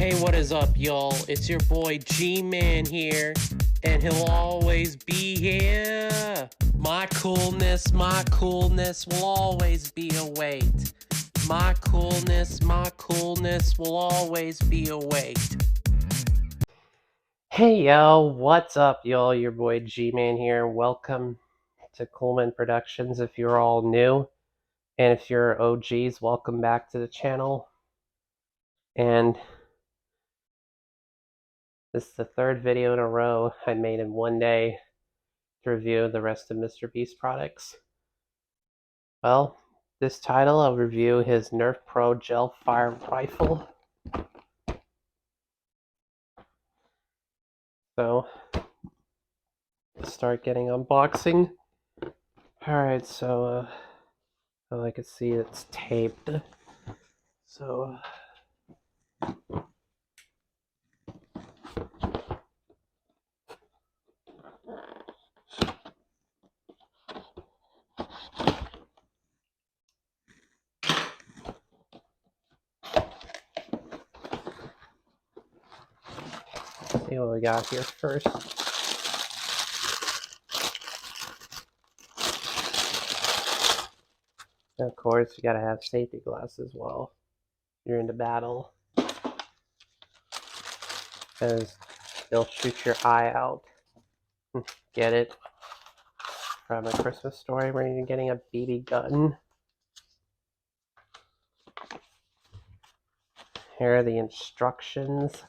Hey, what is up, y'all? It's your boy G-Man here, and he'll always be here. My coolness will always be a weight. My coolness will always be a weight. Hey, yo, what's up, y'all? Your boy G-Man here. Welcome to coolmenproductions if you're all new. And if you're OGs, welcome back to the channel. And this is the third video in a row I made in one day to review the rest of Mrbeast products. Well, this title I'll review his Nerf Pro Gel Fire Rifle. So, let's start getting unboxing. Alright, so I can see it's taped. So, let's see what we got here first. And of course, you gotta have safety glasses while you're in the battle, because they'll shoot your eye out. Get it? From A Christmas Story where you're getting a BB gun. Here are the instructions.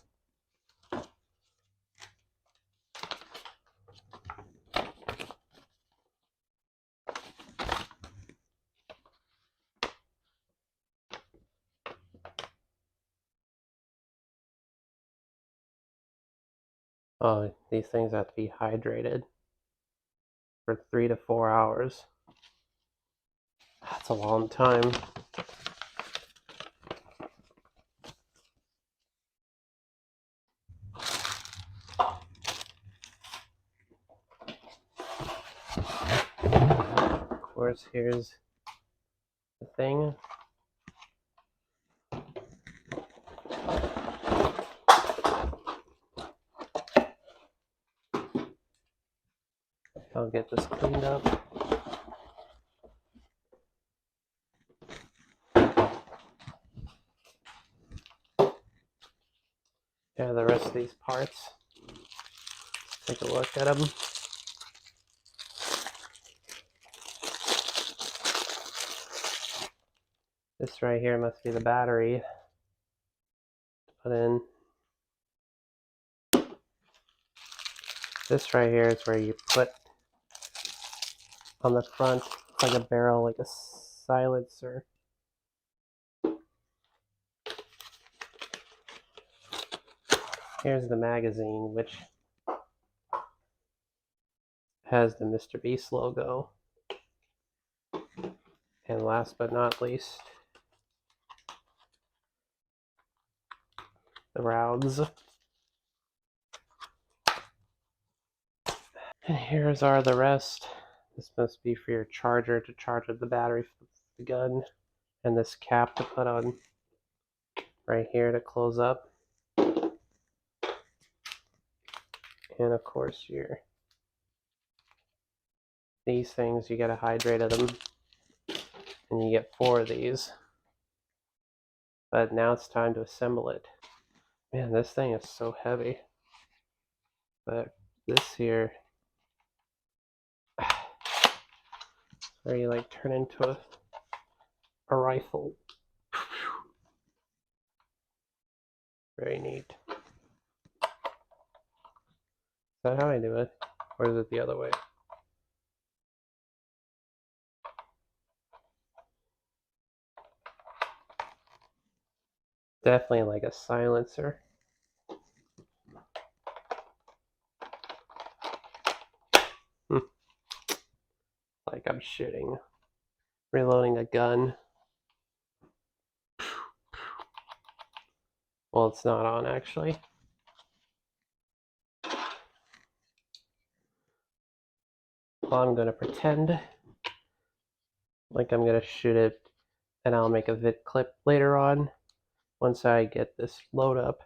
Oh, these things have to be hydrated for 3 to 4 hours. That's a long time. Of course, here's the thing. I'll get this cleaned up. Yeah, the rest of these parts. Let's take a look at them. This right here must be the battery to put in. This right here is where you put on the front, like a barrel, like a silencer. Here's the magazine, which has the Mrbeast logo. And last but not least, the rounds. And here's the rest. This must be for your charger to charge up the battery for the gun. And this cap to put on right here to close up. And of course these things, you gotta hydrate them. And you get 4 of these. But now it's time to assemble it. Man, this thing is so heavy. But this here, where you like turn into a rifle. Very neat. Is that how I do it? Or is it the other way? Definitely like a silencer. Like I'm shooting, reloading a gun. Well, it's not on actually. Well, I'm gonna pretend like I'm gonna shoot it, and I'll make a vid clip later on once I get this load up.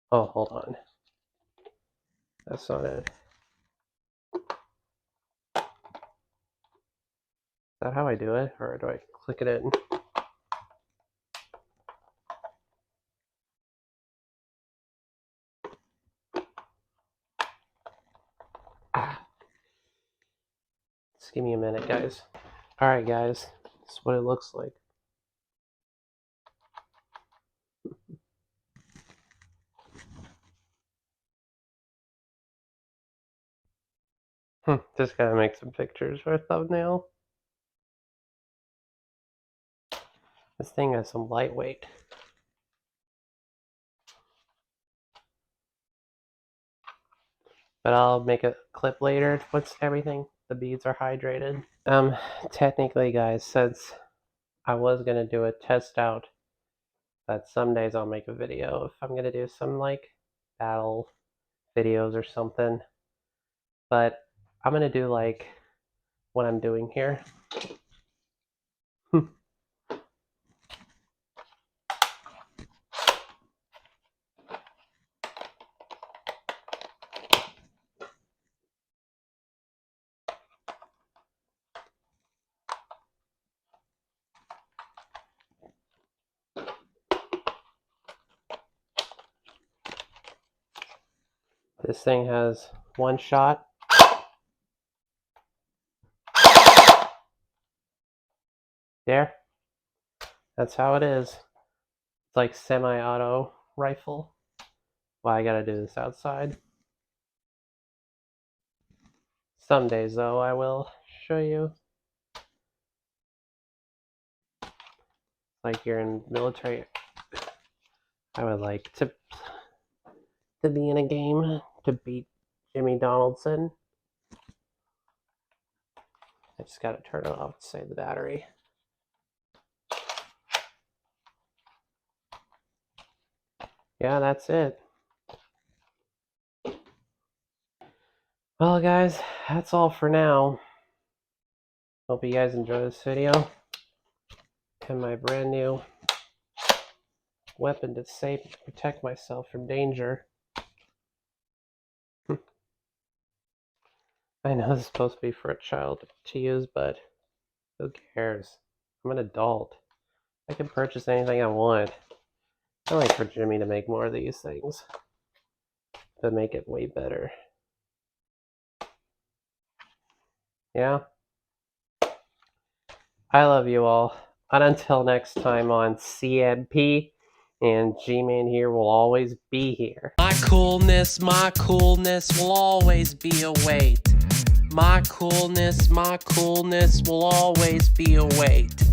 Oh, hold on. That's not it. Is that how I do it? Or do I click it in? Just give me a minute, guys. Alright, guys. This is what it looks like. Just gotta make some pictures for a thumbnail. This thing has some lightweight. But I'll make a clip later once everything, the beads are hydrated. Technically, guys, since I was gonna do a test out, that some days I'll make a video if I'm gonna do some like battle videos or something. But I'm gonna do like what I'm doing here. This thing has one shot. There. That's how it is. It's like semi-auto rifle. Well, I gotta do this outside. Some days, though, I will show you. Like you're in military. I would like to be in a game to beat Jimmy Donaldson. I just gotta turn it off to save the battery. Yeah, that's it. Well, guys, that's all for now. Hope you guys enjoy this video. And my brand new weapon to protect myself from danger. I know this is supposed to be for a child to use, but who cares? I'm an adult. I can purchase anything I want. I like for Jimmy to make more of these things. To make it way better. Yeah? I love you all. And until next time on CMP, and G-ManHere will always be here. My coolness will always be a weight. My coolness will always be a weight.